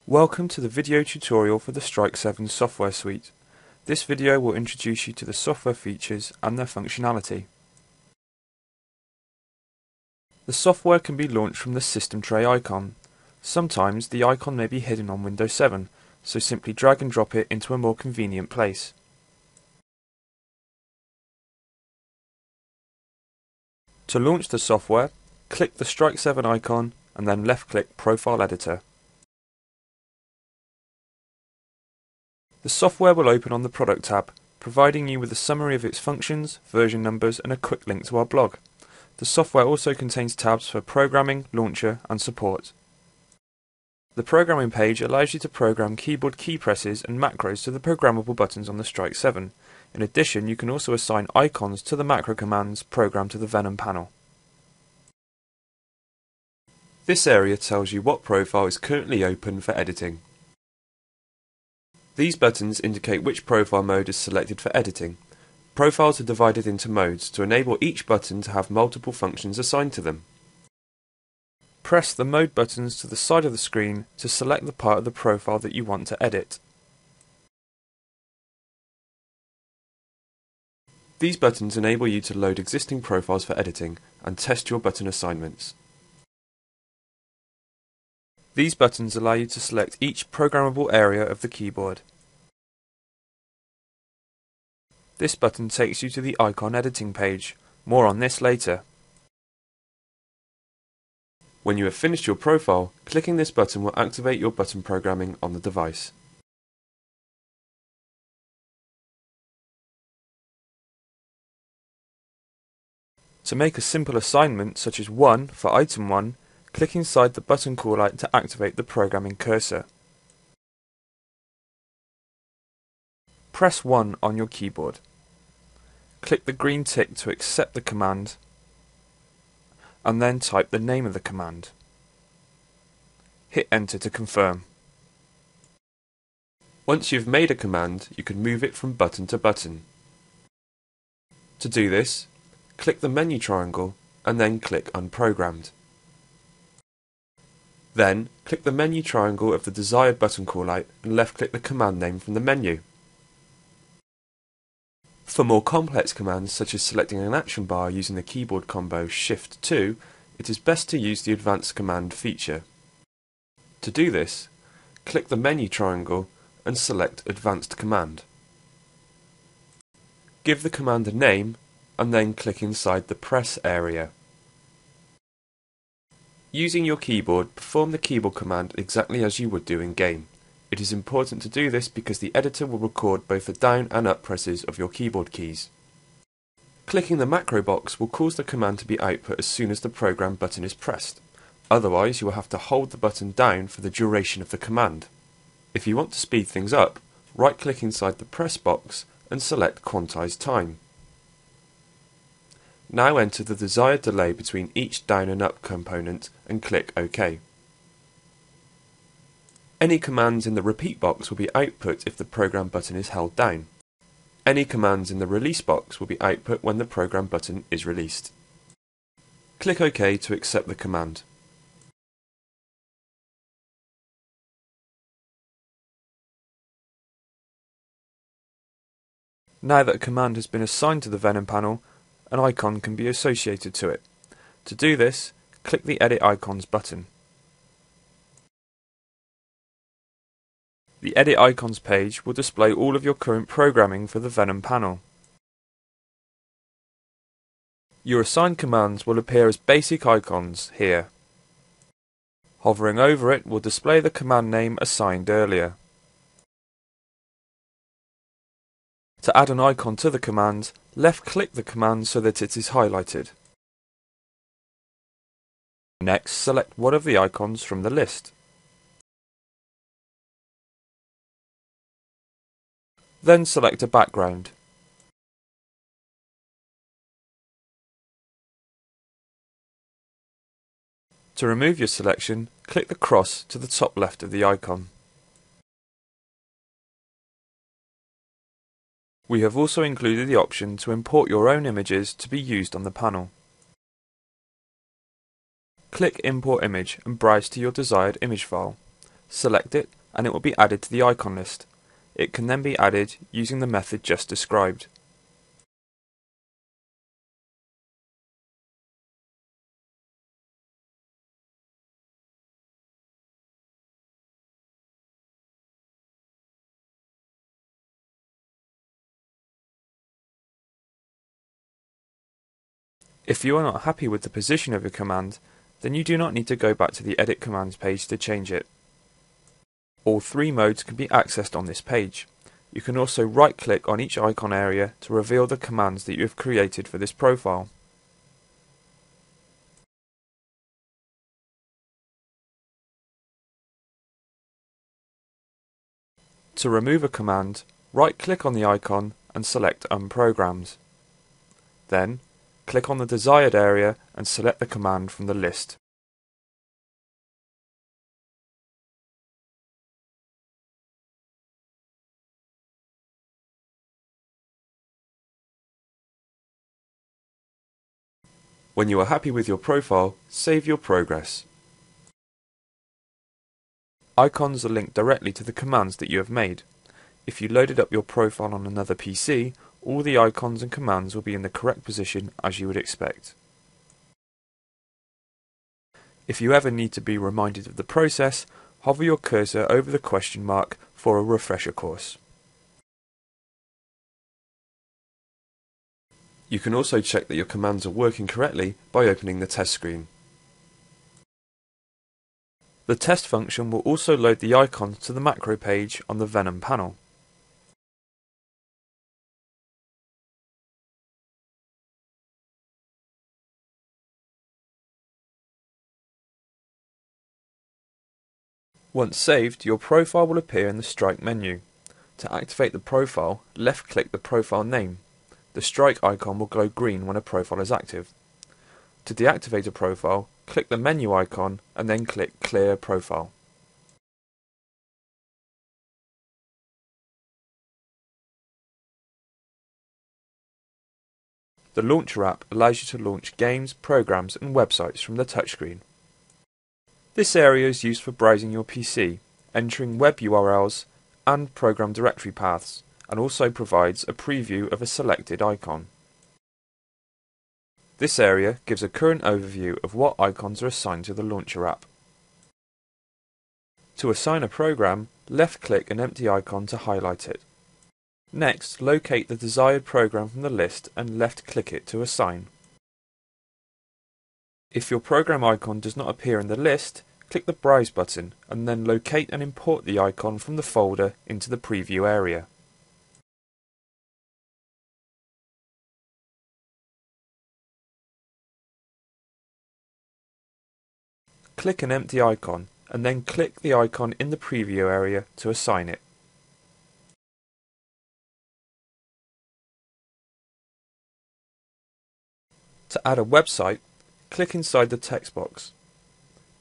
Welcome to the video tutorial for the Strike 7 software suite. This video will introduce you to the software features and their functionality. The software can be launched from the system tray icon. Sometimes the icon may be hidden on Windows 7, so simply drag and drop it into a more convenient place. To launch the software, click the Strike 7 icon and then left-click Profile Editor. The software will open on the Product tab, providing you with a summary of its functions, version numbers and a quick link to our blog. The software also contains tabs for Programming, Launcher and Support. The Programming page allows you to program keyboard key presses and macros to the programmable buttons on the Strike 7. In addition, you can also assign icons to the macro commands programmed to the Venom panel. This area tells you what profile is currently open for editing. These buttons indicate which profile mode is selected for editing. Profiles are divided into modes to enable each button to have multiple functions assigned to them. Press the mode buttons to the side of the screen to select the part of the profile that you want to edit. These buttons enable you to load existing profiles for editing and test your button assignments. These buttons allow you to select each programmable area of the keyboard. This button takes you to the icon editing page. More on this later. When you have finished your profile, clicking this button will activate your button programming on the device. To make a simple assignment, such as 1 for item 1, click inside the button callout to activate the programming cursor. Press 1 on your keyboard. Click the green tick to accept the command, and then type the name of the command. Hit enter to confirm. Once you've made a command, you can move it from button to button. To do this, click the menu triangle and then click Unprogrammed. Then, click the menu triangle of the desired button callout and left-click the command name from the menu. For more complex commands, such as selecting an action bar using the keyboard combo Shift-2, it is best to use the Advanced Command feature. To do this, click the menu triangle and select Advanced Command. Give the command a name and then click inside the Press area. Using your keyboard, perform the keyboard command exactly as you would do in-game. It is important to do this because the editor will record both the down and up presses of your keyboard keys. Clicking the macro box will cause the command to be output as soon as the program button is pressed. Otherwise, you will have to hold the button down for the duration of the command. If you want to speed things up, right-click inside the press box and select Quantize Time. Now enter the desired delay between each down and up component and click OK. Any commands in the repeat box will be output if the program button is held down. Any commands in the release box will be output when the program button is released. Click OK to accept the command. Now that a command has been assigned to the Venom panel, an icon can be associated to it. To do this, click the Edit Icons button. The Edit Icons page will display all of your current programming for the Venom panel. Your assigned commands will appear as basic icons here. Hovering over it will display the command name assigned earlier. To add an icon to the command, left-click the command so that it is highlighted. Next, select one of the icons from the list. Then select a background. To remove your selection, click the cross to the top left of the icon. We have also included the option to import your own images to be used on the panel. Click Import Image and browse to your desired image file. select it and it will be added to the icon list. It can then be added using the method just described. If you are not happy with the position of your command, then you do not need to go back to the Edit Commands page to change it. All three modes can be accessed on this page. You can also right-click on each icon area to reveal the commands that you have created for this profile. To remove a command, right-click on the icon and select Unprograms. Then, click on the desired area and select the command from the list. When you are happy with your profile, save your progress. Icons are linked directly to the commands that you have made. If you loaded up your profile on another PC, all the icons and commands will be in the correct position as you would expect. If you ever need to be reminded of the process, hover your cursor over the question mark for a refresher course. You can also check that your commands are working correctly by opening the test screen. The test function will also load the icons to the macro page on the Venom panel. Once saved, your profile will appear in the Strike menu. To activate the profile, left-click the profile name. The strike icon will glow green when a profile is active. To deactivate a profile, click the menu icon and then click Clear Profile. The Launcher app allows you to launch games, programs and websites from the touchscreen. This area is used for browsing your PC, entering web URLs and program directory paths, and also provides a preview of a selected icon. This area gives a current overview of what icons are assigned to the Launcher app. To assign a program, left-click an empty icon to highlight it. Next, locate the desired program from the list and left-click it to assign. If your program icon does not appear in the list, click the Browse button and then locate and import the icon from the folder into the preview area. Click an empty icon and then click the icon in the preview area to assign it. To add a website, click inside the text box.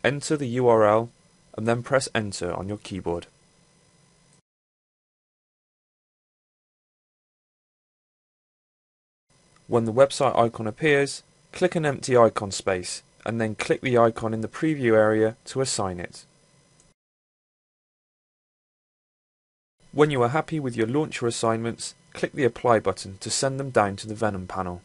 Enter the URL and then press Enter on your keyboard. When the website icon appears, click an empty icon space and then click the icon in the preview area to assign it. When you are happy with your Launcher assignments, click the Apply button to send them down to the Venom panel.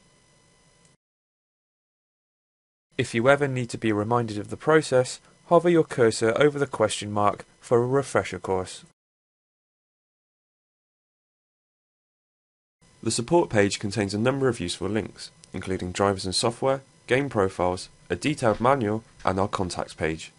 If you ever need to be reminded of the process, hover your cursor over the question mark for a refresher course. The support page contains a number of useful links, including drivers and software, game profiles, a detailed manual, and our contacts page.